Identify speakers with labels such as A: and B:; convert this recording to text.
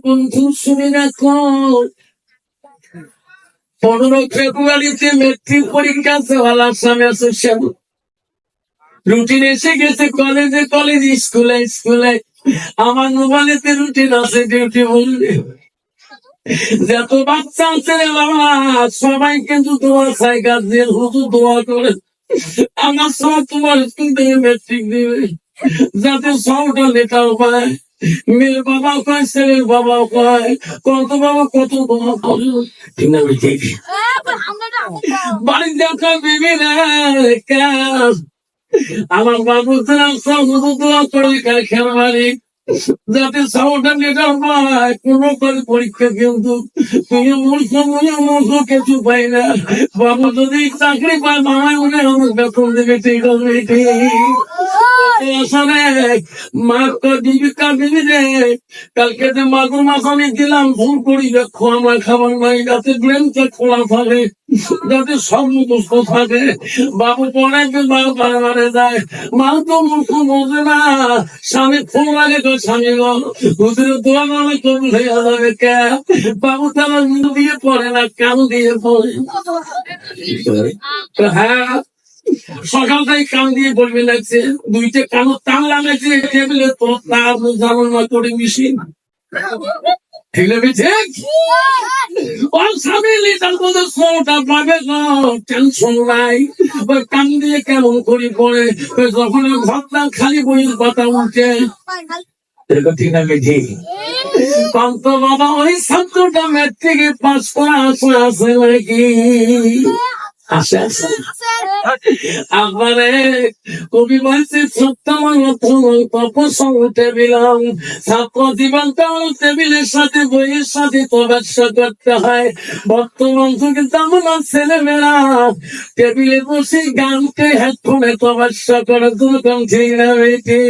A: বন্ধু শুনে রাখো, 15 ফেব্রুয়ারিতে মেট্রিক পরীক্ষা দেওয়ার সামনে আছে। রুটিন এসে গেছে কলেজে, কলেজ স্কুলে স্কুলে। আমার মোবাইলেতে রুটিন আছে, ডিউটি বললে যত বাচ্চা আছে রে বাবা, সবাই কিন্তু দোয়া চাই, গার্জিয়ান হুজুর দোয়া করে আমার সব তোমার স্কুল থেকে মেট্রিক দিবে, যাতে সবটা লেটাও পায়। মেয়ের বাবাও কয়, ছেলের বাবাও কয়, কত বাবা কত দোয়া করে। ঠিক না বেশি? বাড়ির দেখা বেবি রে কাজ, আমার বাবু সব হুজুর দোয়া করে খেলা বাড়ি, যাতে সাউন্ডটা নেটার পায়। কোনো করে পরীক্ষা কিন্তু তুমি মূর্খ কিছু পাই না। বাবু যদি চাকরি পায়, মামাই মনে আমার বেতন দেবে। ঠিক আছে, আসলে মা দিবি দিবি রে, কালকে যে মাগুর মাছ আমি দিলাম, ভুল করি দেখো আমার খাবার নাই, যাতে ব্রেনটা খোলা থাকে, যাতে সব মুখস্থ থাকে। বাবু পরে বাবু বারে যায়, মা তো মুখ বোঝে না, স্বামী ফোন লাগে তো স্বামী হুজুরের দোয়া নামে কবুল হয়ে যাবে। কে বাবু তারা মুখ দিয়ে পড়ে না, কান দিয়ে পড়ে। হ্যাঁ, সকাল থেকে কান দিয়ে বলবে লাগছে, দুইটা কান টান লাগাইছে টেবিলে, তো তার জানো না করে মিশিয়ে ঠিক আছে, ঠিক। ওর স্বামী লিটার মধ্যে সোটা পাবে না, টেনশন নাই। ওই কান দিয়ে কেমন করি পড়ে, যখন ঘরটা খালি বইয়ের কথা উঠে। ঠিক না বেঠি? কন্ত বাবা ওই ছাত্রটা ম্যাট্রিকে পাস করা আছে আছে নাকি? আসে আসে। আমারে কবি বলছে, টেবিলাম ছাত্র জীবনটা টেবিলের সাথে বইয়ের সাথে তবাসা করতে হয়। বর্তমান যুগে তেমন ছেলেমেয়েরা টেবিলে বসে গানকে হেডফোনে তবাসা করে, দুরকম ঠিক না বেটি?